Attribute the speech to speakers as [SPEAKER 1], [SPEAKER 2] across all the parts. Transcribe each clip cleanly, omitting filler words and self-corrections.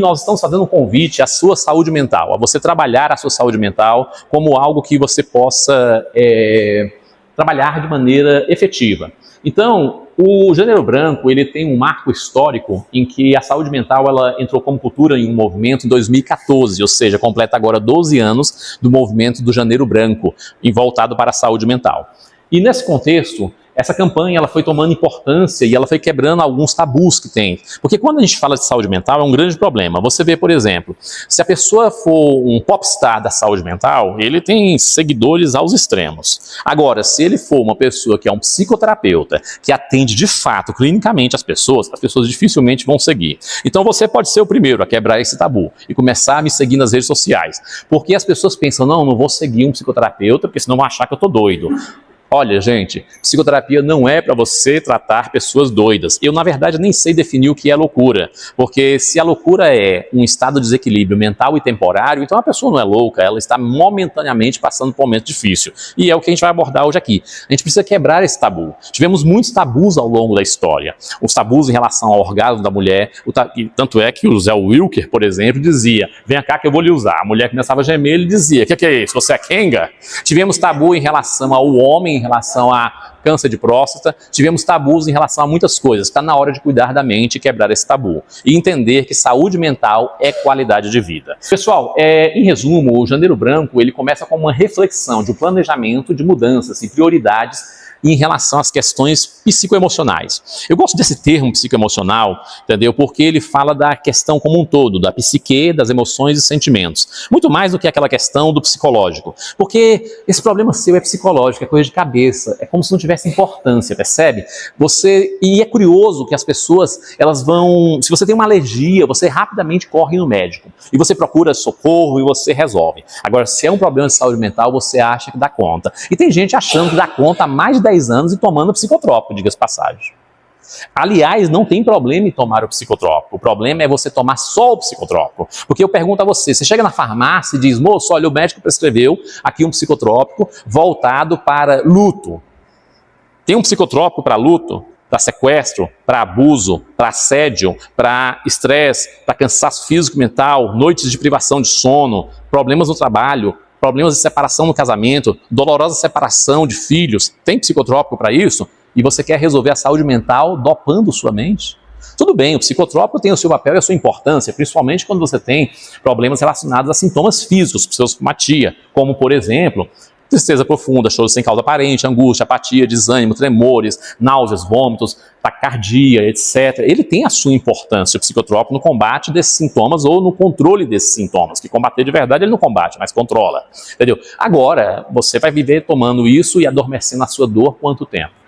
[SPEAKER 1] Nós estamos fazendo um convite à sua saúde mental, a você trabalhar a sua saúde mental como algo que você possa trabalhar de maneira efetiva. Então, o Janeiro Branco, ele tem um marco histórico em que a saúde mental ela entrou como cultura em um movimento em 2014, ou seja, completa agora 12 anos do movimento do Janeiro Branco, voltado para a saúde mental. E nesse contexto, essa campanha ela foi tomando importância e ela foi quebrando alguns tabus que tem. Porque quando a gente fala de saúde mental é um grande problema. Você vê, por exemplo, se a pessoa for um popstar da saúde mental, ele tem seguidores aos extremos. Agora, se ele for uma pessoa que é um psicoterapeuta, que atende de fato, clinicamente as pessoas dificilmente vão seguir. Então você pode ser o primeiro a quebrar esse tabu e começar a me seguir nas redes sociais. Porque as pessoas pensam, não vou seguir um psicoterapeuta, porque senão vão achar que eu tô doido. Olha, gente, psicoterapia não é para você tratar pessoas doidas. Eu, na verdade, nem sei definir o que é loucura. Porque se a loucura é um estado de desequilíbrio mental e temporário, então a pessoa não é louca, ela está momentaneamente passando por um momento difícil. E é o que a gente vai abordar hoje aqui. A gente precisa quebrar esse tabu. Tivemos muitos tabus ao longo da história. Os tabus em relação ao orgasmo da mulher, tanto é que o Zé Wilker, por exemplo, dizia, vem cá que eu vou lhe usar. A mulher começava a gemer, ele dizia, o que é isso? Você é Kenga? Tivemos tabu em relação ao homem, em relação a câncer de próstata, tivemos tabus em relação a muitas coisas. Está na hora de cuidar da mente e quebrar esse tabu. E entender que saúde mental é qualidade de vida. Pessoal, em resumo, o Janeiro Branco ele começa com uma reflexão de um planejamento de mudanças e prioridades em relação às questões psicoemocionais. Eu gosto desse termo psicoemocional, entendeu? Porque ele fala da questão como um todo, da psique, das emoções e sentimentos. Muito mais do que aquela questão do psicológico. Porque esse problema seu é psicológico, é coisa de cabeça, é como se não tivesse importância, percebe? E é curioso que as pessoas, elas vão... Se você tem uma alergia, você rapidamente corre no médico. E você procura socorro e você resolve. Agora, se é um problema de saúde mental, você acha que dá conta. E tem gente achando que dá conta há mais de 10 anos e tomando psicotrópico, diga-se passagem. Aliás, não tem problema em tomar o psicotrópico. O problema é você tomar só o psicotrópico. Porque eu pergunto a você, você chega na farmácia e diz, moço, olha, o médico prescreveu aqui um psicotrópico voltado para luto. Tem um psicotrópico para luto, para sequestro, para abuso, para assédio, para estresse, para cansaço físico e mental, noites de privação de sono, problemas no trabalho, problemas de separação no casamento, dolorosa separação de filhos, tem psicotrópico para isso? E você quer resolver a saúde mental dopando sua mente? Tudo bem, o psicotrópico tem o seu papel e a sua importância, principalmente quando você tem problemas relacionados a sintomas físicos, psicosomatia, como, por exemplo, tristeza profunda, choro sem causa aparente, angústia, apatia, desânimo, tremores, náuseas, vômitos, taquicardia, etc. Ele tem a sua importância, o psicotrópico, no combate desses sintomas ou no controle desses sintomas, que combater de verdade ele não combate, mas controla, entendeu? Agora, você vai viver tomando isso e adormecendo a sua dor quanto tempo?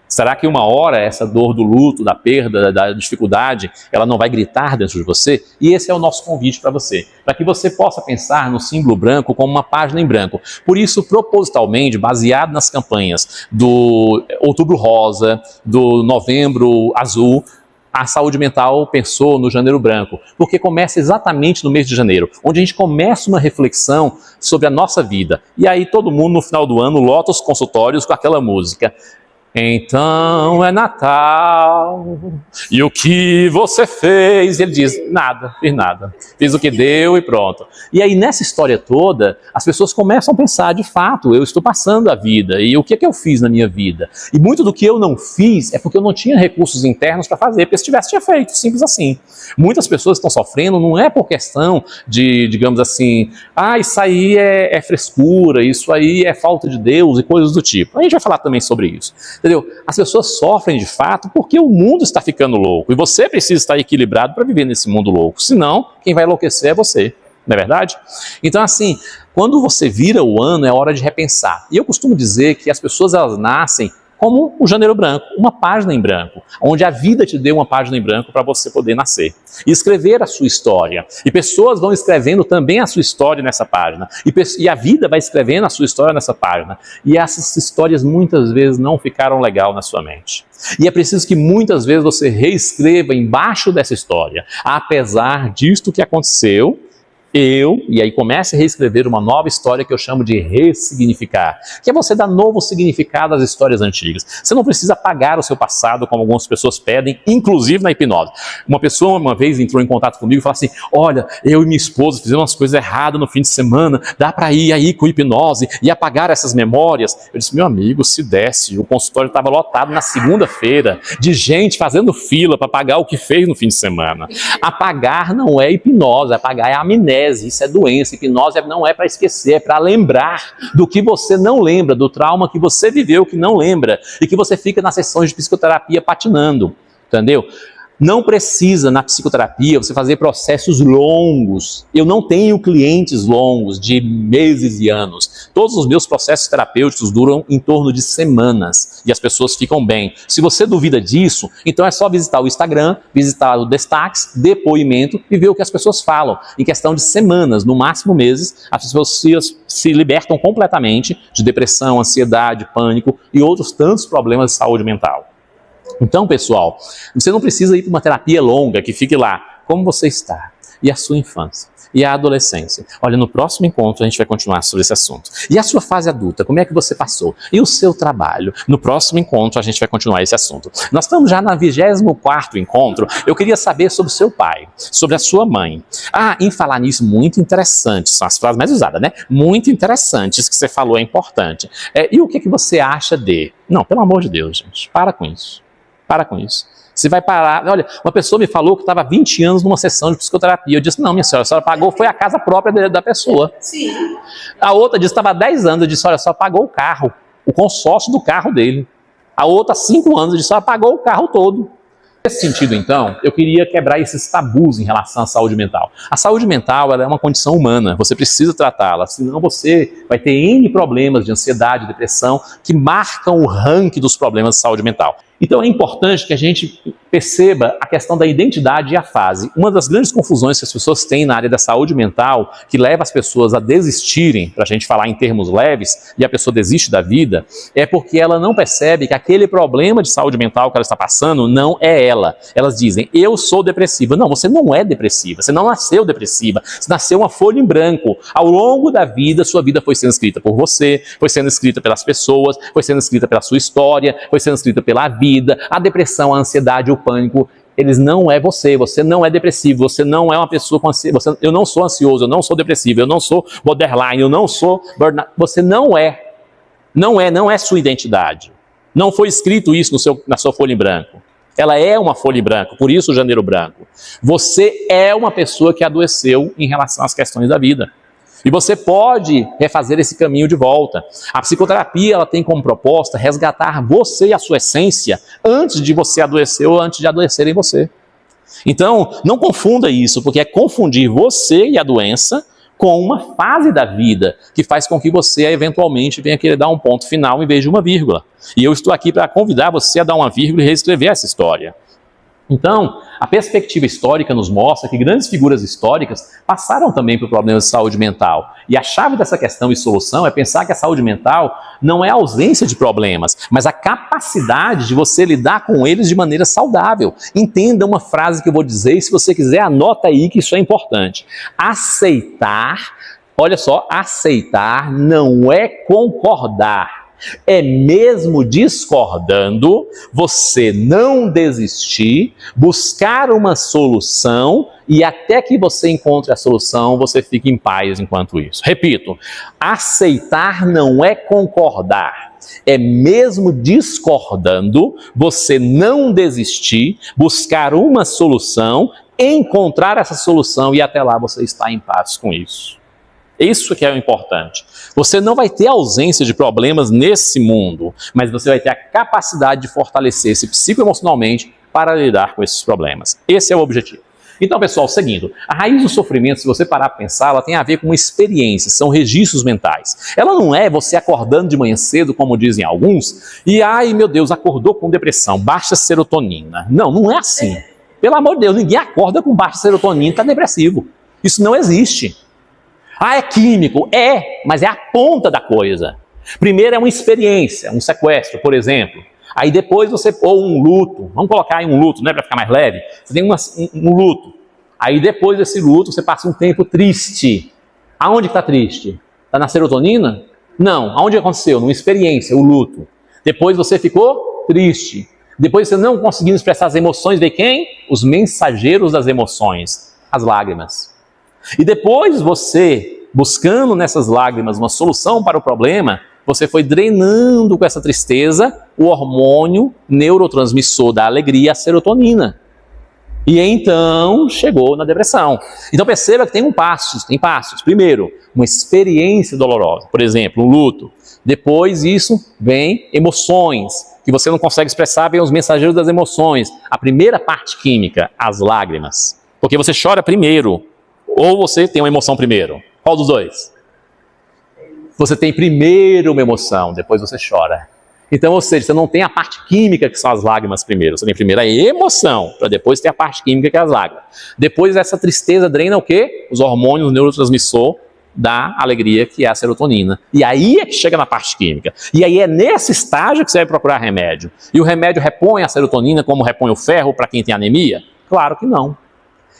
[SPEAKER 1] Será que uma hora essa dor do luto, da perda, da dificuldade, ela não vai gritar dentro de você? E esse é o nosso convite para você, para que você possa pensar no símbolo branco como uma página em branco. Por isso, propositalmente, baseado nas campanhas do Outubro Rosa, do Novembro Azul, a saúde mental pensou no Janeiro Branco, porque começa exatamente no mês de janeiro, onde a gente começa uma reflexão sobre a nossa vida. E aí todo mundo, no final do ano, lota os consultórios com aquela música. Então é Natal, e o que você fez? E ele diz, nada, fiz nada, fiz o que deu e pronto. E aí nessa história toda, as pessoas começam a pensar, de fato, eu estou passando a vida, e o que é que eu fiz na minha vida? E muito do que eu não fiz é porque eu não tinha recursos internos para fazer, porque se tivesse, tinha feito, simples assim. Muitas pessoas estão sofrendo, não é por questão de, digamos assim, isso aí é frescura, isso aí é falta de Deus e coisas do tipo. A gente vai falar também sobre isso. Entendeu? As pessoas sofrem de fato porque o mundo está ficando louco e você precisa estar equilibrado para viver nesse mundo louco, senão quem vai enlouquecer é você, não é verdade? Então assim, quando você vira o ano é hora de repensar. E eu costumo dizer que as pessoas elas nascem como o Janeiro Branco, uma página em branco, onde a vida te deu uma página em branco para você poder nascer e escrever a sua história. E pessoas vão escrevendo também a sua história nessa página. E a vida vai escrevendo a sua história nessa página. E essas histórias muitas vezes não ficaram legal na sua mente. E é preciso que muitas vezes você reescreva embaixo dessa história. Apesar disto que aconteceu, E aí comece a reescrever uma nova história que eu chamo de ressignificar, que é você dar novo significado às histórias antigas. Você não precisa apagar o seu passado, como algumas pessoas pedem, inclusive na hipnose. Uma pessoa uma vez entrou em contato comigo e falou assim, olha, eu e minha esposa fizemos umas coisas erradas no fim de semana, dá para ir aí com hipnose e apagar essas memórias? Eu disse, meu amigo, se desse, o consultório estava lotado na segunda-feira, de gente fazendo fila para pagar o que fez no fim de semana. Apagar não é hipnose, apagar é amnésia. Isso é doença. Hipnose não é para esquecer, é para lembrar do que você não lembra, do trauma que você viveu que não lembra e que você fica nas sessões de psicoterapia patinando, entendeu? Não precisa na psicoterapia você fazer processos longos. Eu não tenho clientes longos de meses e anos. Todos os meus processos terapêuticos duram em torno de semanas e as pessoas ficam bem. Se você duvida disso, então é só visitar o Instagram, visitar o Destaques, depoimento e ver o que as pessoas falam. Em questão de semanas, no máximo meses, as pessoas se libertam completamente de depressão, ansiedade, pânico e outros tantos problemas de saúde mental. Então, pessoal, você não precisa ir para uma terapia longa que fique lá. Como você está? E a sua infância? E a adolescência? Olha, no próximo encontro a gente vai continuar sobre esse assunto. E a sua fase adulta? Como é que você passou? E o seu trabalho? No próximo encontro a gente vai continuar esse assunto. Nós estamos já na 24º encontro. Eu queria saber sobre o seu pai, sobre a sua mãe. Em falar nisso, muito interessante. São as frases mais usadas, né? Muito interessantes que você falou, é importante. E o que você acha de? Não, pelo amor de Deus, gente. Para com isso. Para com isso. Você vai parar. Olha, uma pessoa me falou que estava há 20 anos numa sessão de psicoterapia. Eu disse, não, minha senhora, a senhora pagou, foi a casa própria da pessoa.
[SPEAKER 2] Sim.
[SPEAKER 1] A outra disse que estava há 10 anos. Eu disse, olha, só pagou o carro, o consórcio do carro dele. A outra, há 5 anos, eu disse, só pagou o carro todo. Nesse sentido, então, eu queria quebrar esses tabus em relação à saúde mental. A saúde mental ela é uma condição humana, você precisa tratá-la, senão você vai ter N problemas de ansiedade, depressão, que marcam o ranking dos problemas de saúde mental. Então é importante que a gente perceba a questão da identidade e a fase. Uma das grandes confusões que as pessoas têm na área da saúde mental, que leva as pessoas a desistirem, para a gente falar em termos leves, e a pessoa desiste da vida, é porque ela não percebe que aquele problema de saúde mental que ela está passando não é ela. Elas dizem, eu sou depressiva. Não, você não é depressiva, você não nasceu depressiva, você nasceu uma folha em branco. Ao longo da vida, sua vida foi sendo escrita por você, foi sendo escrita pelas pessoas, foi sendo escrita pela sua história, foi sendo escrita pela vida. A depressão, a ansiedade, o pânico, eles não é você não é depressivo, você não é uma pessoa com ansiedade, eu não sou ansioso, eu não sou depressivo, eu não sou borderline, eu não sou burnout, você não é sua identidade. Não foi escrito isso na sua folha em branco. Ela é uma folha em branco, por isso o janeiro branco. Você é uma pessoa que adoeceu em relação às questões da vida. E você pode refazer esse caminho de volta. A psicoterapia ela tem como proposta resgatar você e a sua essência antes de você adoecer ou antes de adoecer em você. Então, não confunda isso, porque é confundir você e a doença com uma fase da vida que faz com que você eventualmente venha querer dar um ponto final em vez de uma vírgula. E eu estou aqui para convidar você a dar uma vírgula e reescrever essa história. Então, a perspectiva histórica nos mostra que grandes figuras históricas passaram também por problemas de saúde mental. E a chave dessa questão e solução é pensar que a saúde mental não é a ausência de problemas, mas a capacidade de você lidar com eles de maneira saudável. Entenda uma frase que eu vou dizer e se você quiser anota aí que isso é importante. Aceitar, olha só, aceitar não é concordar. É mesmo discordando, você não desistir, buscar uma solução e até que você encontre a solução, você fica em paz enquanto isso. Repito, aceitar não é concordar. É mesmo discordando, você não desistir, buscar uma solução, encontrar essa solução e até lá você está em paz com isso. Isso que é o importante. Você não vai ter ausência de problemas nesse mundo, mas você vai ter a capacidade de fortalecer-se psicoemocionalmente para lidar com esses problemas. Esse é o objetivo. Então, pessoal, seguindo, a raiz do sofrimento, se você parar para pensar, ela tem a ver com uma experiência, são registros mentais. Ela não é você acordando de manhã cedo, como dizem alguns, e, ai meu Deus, acordou com depressão, baixa serotonina. Não, não é assim. Pelo amor de Deus, ninguém acorda com baixa serotonina e está depressivo. Isso não existe. É químico? Mas é a ponta da coisa. Primeiro é uma experiência, um sequestro, por exemplo. Aí depois ou um luto, vamos colocar aí um luto, né, para ficar mais leve. Você tem um luto. Aí depois desse luto, você passa um tempo triste. Aonde está triste? Está na serotonina? Não. Aonde aconteceu? Numa experiência, o luto. Depois você ficou triste. Depois você não conseguindo expressar as emoções, veio quem? Os mensageiros das emoções, as lágrimas. E depois você, buscando nessas lágrimas uma solução para o problema, você foi drenando com essa tristeza o hormônio neurotransmissor da alegria, a serotonina. E então chegou na depressão. Então perceba que tem passos. Primeiro, uma experiência dolorosa, por exemplo, um luto. Depois isso vem emoções, que você não consegue expressar, vem os mensageiros das emoções. A primeira parte química, as lágrimas. Porque você chora primeiro, ou você tem uma emoção primeiro. Qual dos dois? Você tem primeiro uma emoção, depois você chora. Então, ou seja, você não tem a parte química, que são as lágrimas primeiro. Você tem primeiro a emoção, para depois ter a parte química, que é as lágrimas. Depois essa tristeza drena o quê? Os hormônios, o neurotransmissor da alegria, que é a serotonina. E aí é que chega na parte química. E aí é nesse estágio que você vai procurar remédio. E o remédio repõe a serotonina como repõe o ferro para quem tem anemia? Claro que não.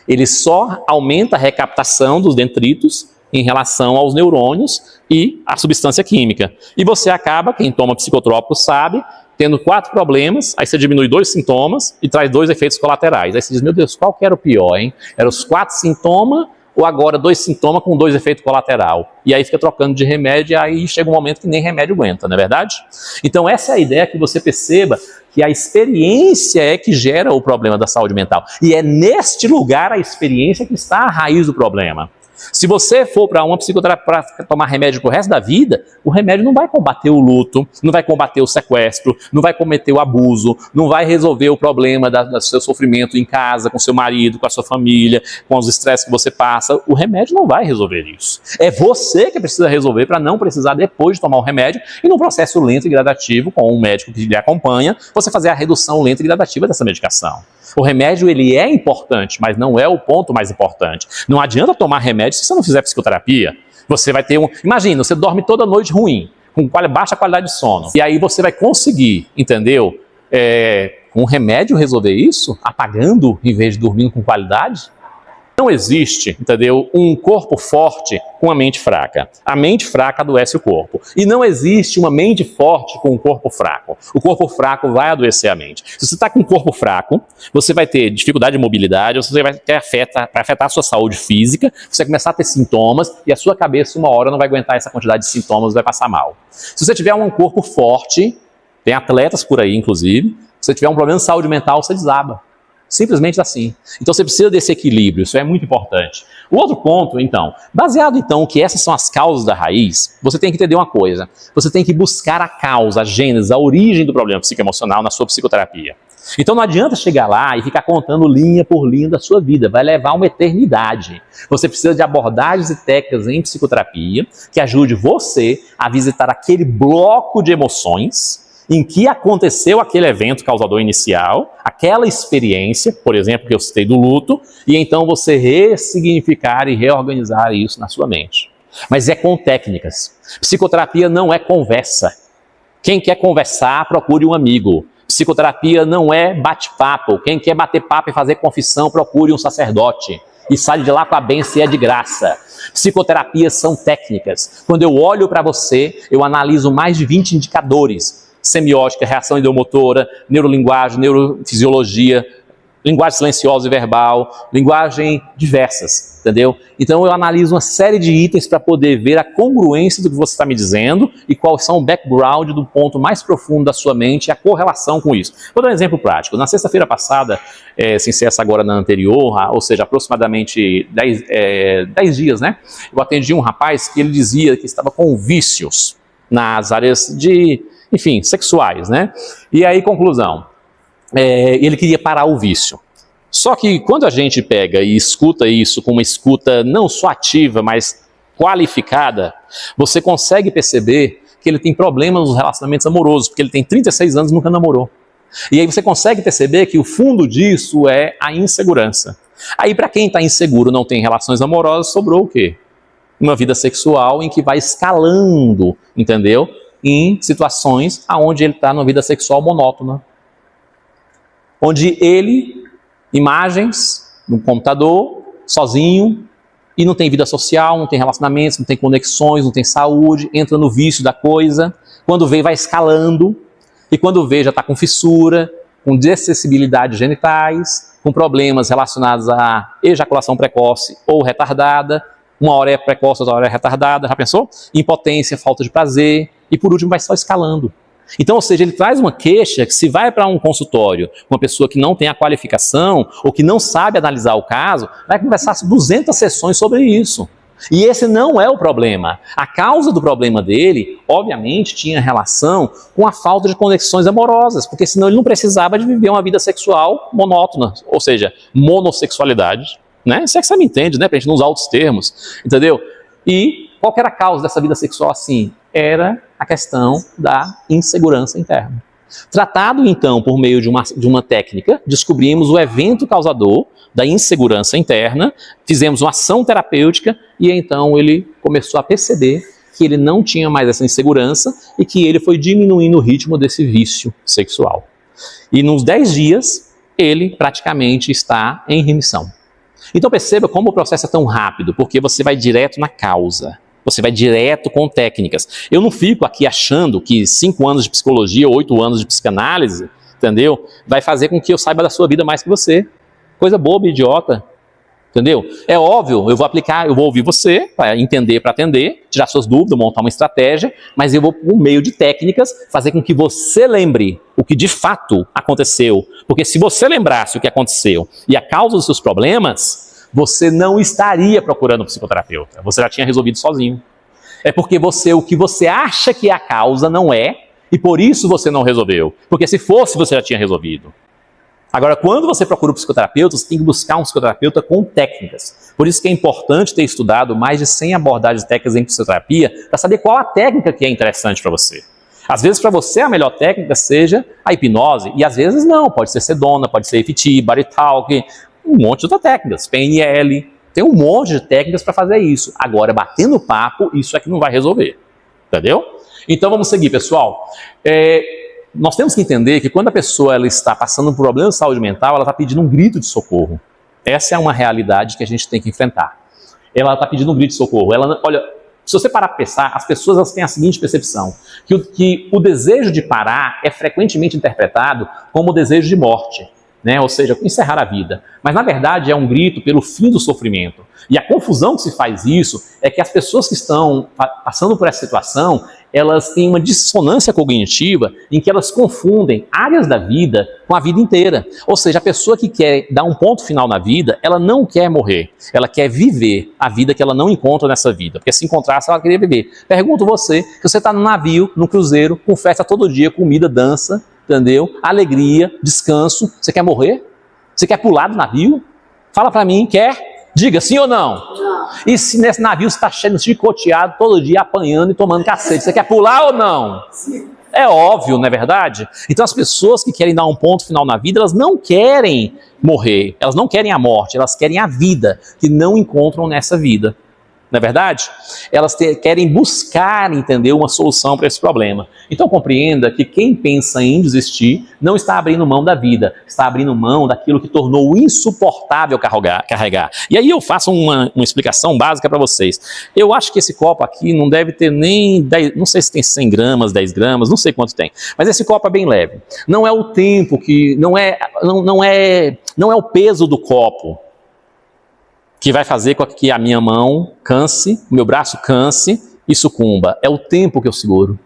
[SPEAKER 1] Ele só aumenta a recaptação dos detritos em relação aos neurônios e à substância química. E você acaba, quem toma psicotrópico sabe, tendo 4 problemas, aí você diminui 2 sintomas e traz 2 efeitos colaterais. Aí você diz, meu Deus, qual que era o pior, hein? Eram os 4 sintomas ou agora 2 sintomas com 2 efeitos colaterais? E aí fica trocando de remédio e aí chega um momento que nem remédio aguenta, não é verdade? Então essa é a ideia, que você perceba que a experiência é que gera o problema da saúde mental. E é neste lugar a experiência que está a raiz do problema. Se você for para uma psicoterapia para tomar remédio pro resto da vida, o remédio não vai combater o luto, não vai combater o sequestro, não vai combater o abuso, não vai resolver o problema do seu sofrimento em casa, com seu marido, com a sua família, com os estresses que você passa. O remédio não vai resolver isso. É você que precisa resolver para não precisar, depois de tomar o remédio, e num processo lento e gradativo, com um médico que lhe acompanha, você fazer a redução lenta e gradativa dessa medicação. O remédio, ele é importante, mas não é o ponto mais importante. Não adianta tomar remédio se você não fizer psicoterapia. Você vai ter Imagina, você dorme toda noite ruim, com baixa qualidade de sono. E aí você vai conseguir, entendeu? Com remédio resolver isso? Apagando em vez de dormindo com qualidade? Não existe, entendeu, um corpo forte com a mente fraca. A mente fraca adoece o corpo. E não existe uma mente forte com um corpo fraco. O corpo fraco vai adoecer a mente. Se você está com um corpo fraco, você vai ter dificuldade de mobilidade, você vai afetar a sua saúde física, você vai começar a ter sintomas e a sua cabeça, uma hora, não vai aguentar essa quantidade de sintomas e vai passar mal. Se você tiver um corpo forte, tem atletas por aí, inclusive, se você tiver um problema de saúde mental, você desaba. Simplesmente assim. Então você precisa desse equilíbrio, isso é muito importante. O outro ponto, então, baseado então que essas são as causas da raiz, você tem que entender uma coisa. Você tem que buscar a causa, a gênese, a origem do problema psicoemocional na sua psicoterapia. Então não adianta chegar lá e ficar contando linha por linha da sua vida, vai levar uma eternidade. Você precisa de abordagens e técnicas em psicoterapia que ajude você a visitar aquele bloco de emoções em que aconteceu aquele evento causador inicial, aquela experiência, por exemplo, que eu citei do luto, e então você ressignificar e reorganizar isso na sua mente. Mas é com técnicas. Psicoterapia não é conversa. Quem quer conversar, procure um amigo. Psicoterapia não é bate-papo. Quem quer bater papo e fazer confissão, procure um sacerdote. E sai de lá com a bênção e é de graça. Psicoterapias são técnicas. Quando eu olho para você, eu analiso mais de 20 indicadores. Semiótica, reação ideomotora, neurolinguagem, neurofisiologia, linguagem silenciosa e verbal, linguagem diversas, entendeu? Então eu analiso uma série de itens para poder ver a congruência do que você está me dizendo e quais são o background do ponto mais profundo da sua mente e a correlação com isso. Vou dar um exemplo prático. Na sexta-feira passada, sem ser essa agora na anterior, ou seja, aproximadamente 10 dias, né? Eu atendi um rapaz que ele dizia que estava com vícios nas áreas enfim, sexuais, né? E aí, conclusão, ele queria parar o vício. Só que quando a gente pega e escuta isso com uma escuta não só ativa, mas qualificada, você consegue perceber que ele tem problemas nos relacionamentos amorosos, porque ele tem 36 anos e nunca namorou. E aí você consegue perceber que o fundo disso é a insegurança. Aí para quem está inseguro, não tem relações amorosas, sobrou o quê? Uma vida sexual em que vai escalando, entendeu? Em situações onde ele está numa vida sexual monótona. Onde imagens no computador, sozinho, e não tem vida social, não tem relacionamentos, não tem conexões, não tem saúde, entra no vício da coisa, quando vê vai escalando, e quando vê já está com fissura, com desacessibilidade genitais, com problemas relacionados à ejaculação precoce ou retardada, uma hora é precoce, outra hora é retardada, já pensou? Impotência, falta de prazer, e por último vai só escalando. Então, ou seja, ele traz uma queixa que se vai para um consultório com uma pessoa que não tem a qualificação ou que não sabe analisar o caso, vai conversar 200 sessões sobre isso. E esse não é o problema. A causa do problema dele, obviamente, tinha relação com a falta de conexões amorosas, porque senão ele não precisava de viver uma vida sexual monótona, ou seja, monossexualidade, né? Se é que você me entende, né? Para a gente não usar outros termos, entendeu? E qual que era a causa dessa vida sexual assim? Era a questão da insegurança interna. Tratado, então, por meio de uma técnica, descobrimos o evento causador da insegurança interna, fizemos uma ação terapêutica e então ele começou a perceber que ele não tinha mais essa insegurança e que ele foi diminuindo o ritmo desse vício sexual. E nos 10 dias, ele praticamente está em remissão. Então perceba como o processo é tão rápido, porque você vai direto na causa. Você vai direto com técnicas. Eu não fico aqui achando que 5 anos de psicologia, 8 anos de psicanálise, entendeu? Vai fazer com que eu saiba da sua vida mais que você. Coisa boba, idiota. Entendeu? É óbvio, eu vou aplicar, eu vou ouvir você, para entender, para atender, tirar suas dúvidas, montar uma estratégia, mas eu vou, por meio de técnicas, fazer com que você lembre o que de fato aconteceu. Porque se você lembrasse o que aconteceu e a causa dos seus problemas, você não estaria procurando um psicoterapeuta. Você já tinha resolvido sozinho. É porque o que você acha que é a causa não é, e por isso você não resolveu. Porque se fosse, você já tinha resolvido. Agora, quando você procura um psicoterapeuta, você tem que buscar um psicoterapeuta com técnicas. Por isso que é importante ter estudado mais de 100 abordagens técnicas em psicoterapia para saber qual a técnica que é interessante para você. Às vezes, para você, a melhor técnica seja a hipnose, e às vezes não. Pode ser sedona, pode ser EFT, body talk, um monte de outras técnicas, PNL, tem um monte de técnicas para fazer isso. Agora, batendo papo, isso é que não vai resolver, entendeu? Então vamos seguir, pessoal. Nós temos que entender que quando a pessoa ela está passando por um problema de saúde mental, ela está pedindo um grito de socorro. Essa é uma realidade que a gente tem que enfrentar. Ela está pedindo um grito de socorro. Olha, se você parar para pensar, as pessoas elas têm a seguinte percepção, que o desejo de parar é frequentemente interpretado como o desejo de morte. Né? Ou seja, encerrar a vida. Mas, na verdade, é um grito pelo fim do sofrimento. E a confusão que se faz isso é que as pessoas que estão passando por essa situação, elas têm uma dissonância cognitiva em que elas confundem áreas da vida com a vida inteira. Ou seja, a pessoa que quer dar um ponto final na vida, ela não quer morrer. Ela quer viver a vida que ela não encontra nessa vida. Porque se encontrasse, ela queria viver. Pergunto você, que você está no navio, no cruzeiro, com festa todo dia, comida, dança, entendeu? Alegria, descanso. Você quer morrer? Você quer pular do navio? Fala pra mim, quer? Diga sim ou não? Não. E se nesse navio você está chicoteado todo dia, apanhando e tomando cacete, você quer pular ou não? Sim. É óbvio, não é verdade? Então as pessoas que querem dar um ponto final na vida, elas não querem morrer, elas não querem a morte, elas querem a vida, que não encontram nessa vida. Não é verdade? Elas querem buscar, entender uma solução para esse problema. Então compreenda que quem pensa em desistir não está abrindo mão da vida, está abrindo mão daquilo que tornou insuportável carregar. E aí eu faço uma explicação básica para vocês. Eu acho que esse copo aqui não deve ter nem 10, não sei se tem 100 gramas, 10 gramas, não sei quanto tem. Mas esse copo é bem leve. Não é o tempo que, não é o peso do copo que vai fazer com que a minha mão canse, o meu braço canse e sucumba. É o tempo que eu seguro.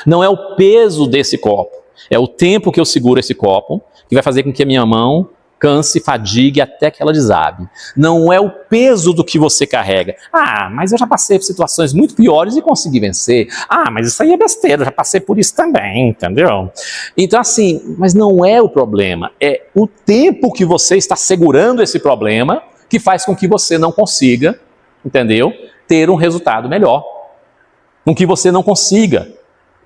[SPEAKER 1] Não é o peso desse copo. É o tempo que eu seguro esse copo que vai fazer com que a minha mão canse, fadigue até que ela desabe. Não é o peso do que você carrega. Ah, mas eu já passei por situações muito piores e consegui vencer. Ah, mas isso aí é besteira, eu já passei por isso também, entendeu? Então assim, mas não é o problema. É o tempo que você está segurando esse problema que faz com que você não consiga, entendeu? Ter um resultado melhor. Com que você não consiga.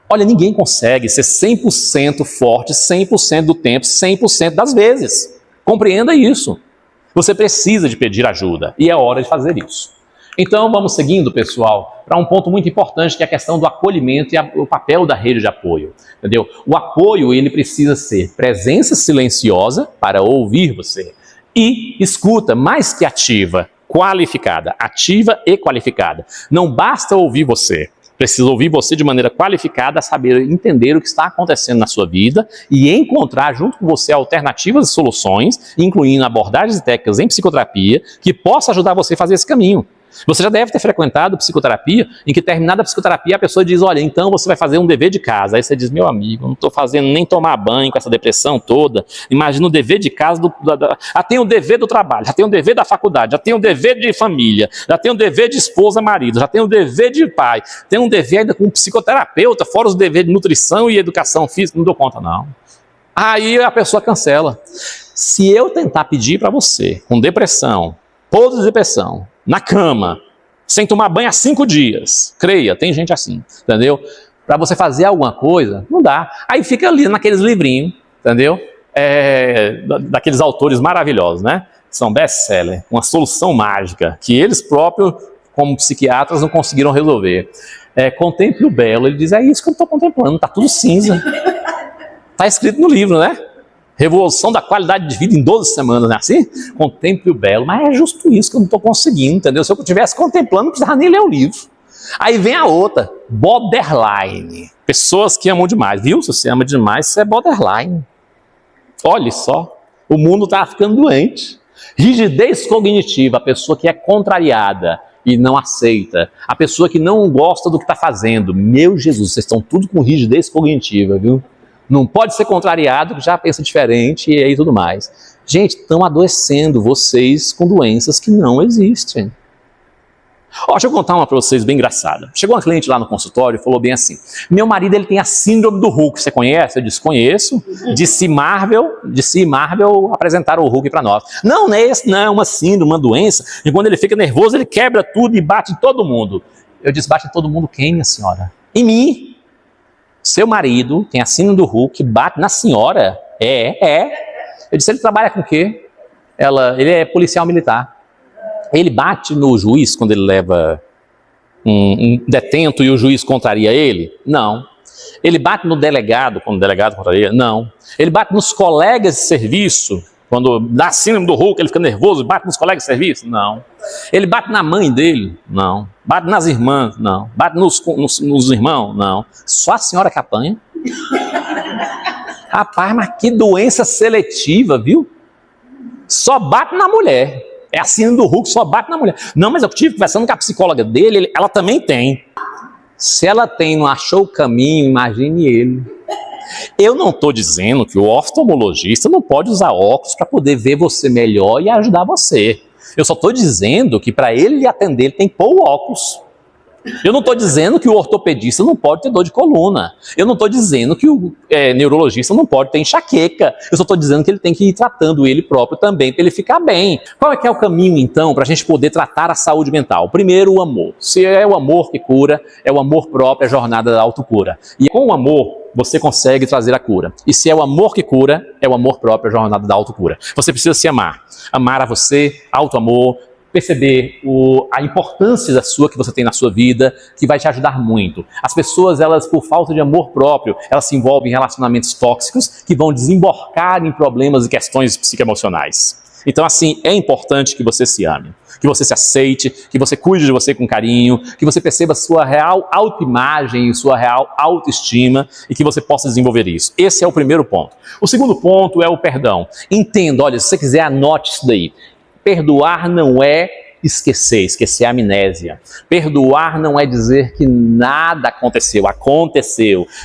[SPEAKER 1] Olha, ninguém consegue ser 100% forte 100% do tempo, 100% das vezes. Compreenda isso. Você precisa de pedir ajuda e é hora de fazer isso. Então vamos seguindo, pessoal, para um ponto muito importante que é a questão do acolhimento e o papel da rede de apoio. Entendeu? O apoio ele precisa ser presença silenciosa para ouvir você. E escuta, mais que ativa, qualificada, ativa e qualificada. Não basta ouvir você, precisa ouvir você de maneira qualificada, saber entender o que está acontecendo na sua vida e encontrar junto com você alternativas e soluções, incluindo abordagens e técnicas em psicoterapia, que possa ajudar você a fazer esse caminho. Você já deve ter frequentado psicoterapia, em que terminada a psicoterapia a pessoa diz, olha, então você vai fazer um dever de casa. Aí você diz, meu amigo, eu não estou fazendo nem tomar banho com essa depressão toda. Imagina o dever de casa, já tem o dever do trabalho, já tem o dever da faculdade, já tem o dever de família, já tem o dever de esposa, marido, já tem o dever de pai, tem um dever ainda com um psicoterapeuta, fora os deveres de nutrição e educação física, não dou conta não. Aí a pessoa cancela. Se eu tentar pedir para você, com depressão, podre de depressão, na cama, sem tomar banho há 5 dias. Creia, tem gente assim, entendeu? Para você fazer alguma coisa, não dá. Aí fica ali naqueles livrinhos, entendeu? Daqueles autores maravilhosos, né? São best-seller, uma solução mágica, que eles próprios, como psiquiatras, não conseguiram resolver. Contemple o belo, ele diz, é isso que eu estou contemplando, está tudo cinza. Está escrito no livro, né? Revolução da qualidade de vida em 12 semanas, não é assim? Contemple o belo, mas é justo isso que eu não estou conseguindo, entendeu? Se eu estivesse contemplando, não precisava nem ler o livro. Aí vem a outra, borderline. Pessoas que amam demais, viu? Se você ama demais, você é borderline. Olha só, o mundo está ficando doente. Rigidez cognitiva, a pessoa que é contrariada e não aceita. A pessoa que não gosta do que está fazendo. Meu Jesus, vocês estão tudo com rigidez cognitiva, viu? Não pode ser contrariado, que já pensa diferente e aí tudo mais. Gente, estão adoecendo vocês com doenças que não existem. Deixa eu contar uma para vocês bem engraçada. Chegou uma cliente lá no consultório e falou bem assim, meu marido ele tem a síndrome do Hulk, você conhece? Eu disse, conheço. DC Marvel apresentaram o Hulk para nós. Não, não é esse, não, é uma síndrome, uma doença, e quando ele fica nervoso ele quebra tudo e bate em todo mundo. Eu disse, bate em todo mundo quem, minha senhora? Em mim. Seu marido tem a síndrome do Hulk, bate na senhora? Eu disse, ele trabalha com o quê? Ele é policial militar. Ele bate no juiz quando ele leva um detento e o juiz contraria ele? Não. Ele bate no delegado quando o delegado contraria? Não. Ele bate nos colegas de serviço, quando dá síndrome do Hulk, ele fica nervoso e bate nos colegas de serviço? Não. Ele bate na mãe dele? Não. Bate nas irmãs? Não. Bate nos irmãos? Não. Só a senhora que apanha? Rapaz, mas que doença seletiva, viu? Só bate na mulher. É a síndrome do Hulk, só bate na mulher. Não, mas eu estive conversando com a psicóloga dele, ela também tem. Se ela tem, não achou o caminho, imagine ele. Eu não estou dizendo que o oftalmologista não pode usar óculos para poder ver você melhor e ajudar você. Eu só estou dizendo que para ele lhe atender, ele tem que pôr o óculos. Eu não estou dizendo que o ortopedista não pode ter dor de coluna. Eu não estou dizendo que o neurologista não pode ter enxaqueca. Eu só estou dizendo que ele tem que ir tratando ele próprio também para ele ficar bem. Qual é que é o caminho, então, para a gente poder tratar a saúde mental? Primeiro, o amor. Se é o amor que cura, é o amor próprio, é a jornada da autocura. E com o amor, você consegue trazer a cura. E se é o amor que cura, é o amor próprio, a jornada da autocura. Você precisa se amar. Amar a você, auto-amor, perceber a importância que você tem na sua vida, que vai te ajudar muito. As pessoas, elas, por falta de amor próprio, elas se envolvem em relacionamentos tóxicos que vão desembocar em problemas e questões psicoemocionais. Então, assim, é importante que você se ame, que você se aceite, que você cuide de você com carinho, que você perceba sua real autoimagem, sua real autoestima e que você possa desenvolver isso. Esse é o primeiro ponto. O segundo ponto é o perdão. Entenda, olha, se você quiser, anote isso daí. Perdoar não é esquecer é amnésia. Perdoar não é dizer que nada aconteceu.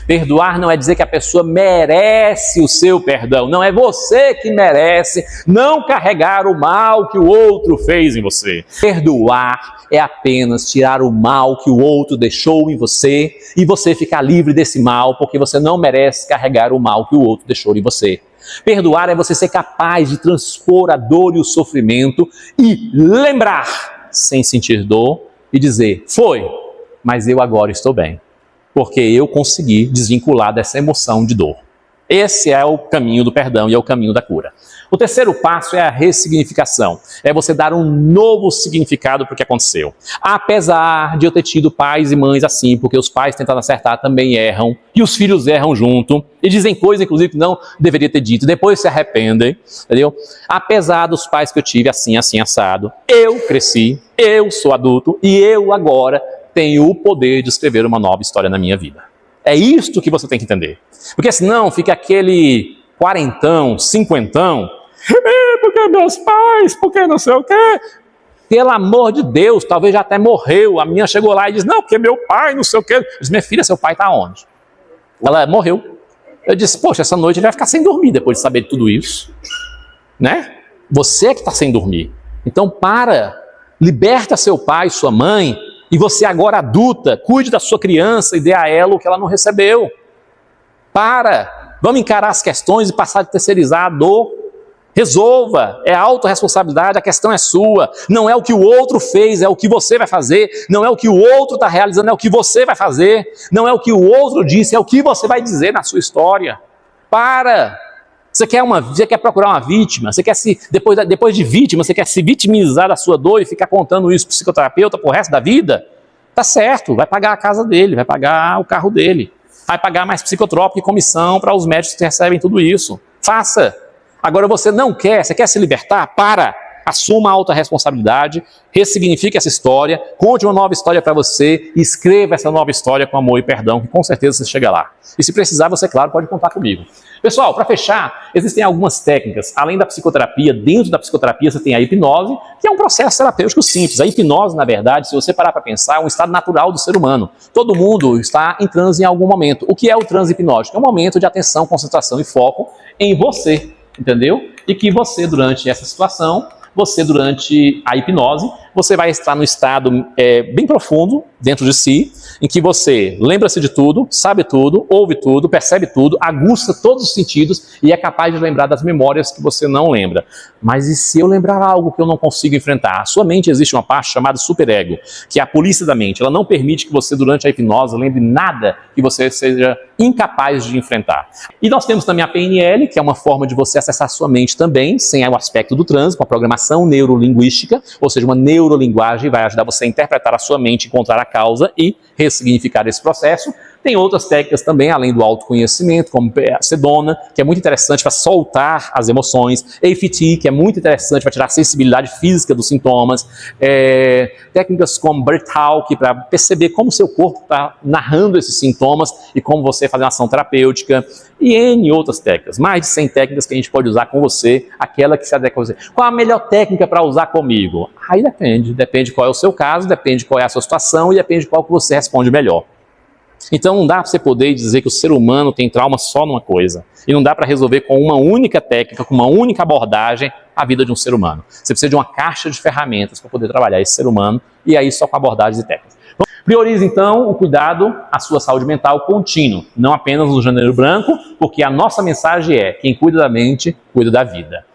[SPEAKER 1] Perdoar não é dizer que a pessoa merece o seu perdão. Não, é você que merece não carregar o mal que o outro fez em você. Perdoar é apenas tirar o mal que o outro deixou em você e você ficar livre desse mal, porque você não merece carregar o mal que o outro deixou em você. Perdoar é você ser capaz de transpor a dor e o sofrimento e lembrar, sem sentir dor, e dizer, foi, mas eu agora estou bem, porque eu consegui desvincular dessa emoção de dor. Esse é o caminho do perdão e é o caminho da cura. O terceiro passo é a ressignificação. É você dar um novo significado para o que aconteceu. Apesar de eu ter tido pais e mães assim, porque os pais tentando acertar também erram, e os filhos erram junto, e dizem coisas, inclusive, que não deveria ter dito, depois se arrependem, entendeu? Apesar dos pais que eu tive assim, assim, assado, eu cresci, eu sou adulto, e eu agora tenho o poder de escrever uma nova história na minha vida. É isto que você tem que entender. Porque senão fica aquele quarentão, cinquentão, porque meus pais, porque não sei o quê. Pelo amor de Deus, talvez já até morreu. A minha chegou lá e disse, não, porque meu pai, não sei o quê. Eu disse, minha filha, seu pai está onde? Ela morreu. Eu disse, poxa, essa noite ele vai ficar sem dormir depois de saber de tudo isso. Né? Você que está sem dormir. Então liberta seu pai, sua mãe, e você agora adulta, cuide da sua criança e dê a ela o que ela não recebeu. Vamos encarar as questões e passar de terceirizar a dor. Resolva, é autorresponsabilidade, a questão é sua. Não é o que o outro fez, é o que você vai fazer. Não é o que o outro está realizando, é o que você vai fazer. Não é o que o outro disse, é o que você vai dizer na sua história. Você quer procurar uma vítima, você quer depois de vítima, você quer se vitimizar da sua dor e ficar contando isso para o psicoterapeuta pro resto da vida? Tá certo, vai pagar a casa dele, vai pagar o carro dele, vai pagar mais psicotrópico e comissão para os médicos que recebem tudo isso. Faça. Agora você não quer, você quer se libertar? Assuma a autorresponsabilidade, ressignifique essa história, conte uma nova história para você e escreva essa nova história com amor e perdão, que com certeza você chega lá. E se precisar, você, claro, pode contar comigo. Pessoal, para fechar, existem algumas técnicas. Além da psicoterapia, dentro da psicoterapia você tem a hipnose, que é um processo terapêutico simples. A hipnose, na verdade, se você parar para pensar, é um estado natural do ser humano. Todo mundo está em transe em algum momento. O que é o transe hipnótico? É um momento de atenção, concentração e foco em você, entendeu? E que você, durante essa situação, durante a hipnose, você vai estar no estado bem profundo dentro de si, em que você lembra-se de tudo, sabe tudo, ouve tudo, percebe tudo, aguça todos os sentidos e é capaz de lembrar das memórias que você não lembra. Mas e se eu lembrar algo que eu não consigo enfrentar? A sua mente existe uma parte chamada superego, que é a polícia da mente. Ela não permite que você, durante a hipnose, lembre nada que você seja incapaz de enfrentar. E nós temos também a PNL, que é uma forma de você acessar sua mente também, sem o aspecto do transe, com a programação neurolinguística, ou seja, uma neurolinguagem vai ajudar você a interpretar a sua mente, encontrar a causa e ressignificar esse processo. Tem outras técnicas também, além do autoconhecimento, como a Sedona, que é muito interessante para soltar as emoções, EFT, que é muito interessante para tirar a sensibilidade física dos sintomas, técnicas como Breath Talk, para perceber como o seu corpo está narrando esses sintomas e como você fazer uma ação terapêutica, e N outras técnicas, mais de 100 técnicas que a gente pode usar com você, aquela que se adequa a você. Qual a melhor técnica para usar comigo? Aí depende qual é o seu caso, depende qual é a sua situação e depende qual que você responde melhor. Então não dá para você poder dizer que o ser humano tem trauma só numa coisa. E não dá para resolver com uma única técnica, com uma única abordagem, a vida de um ser humano. Você precisa de uma caixa de ferramentas para poder trabalhar esse ser humano, e aí só com abordagens e técnicas. Priorize então o cuidado à sua saúde mental contínuo, não apenas no Janeiro Branco, porque a nossa mensagem é: quem cuida da mente, cuida da vida.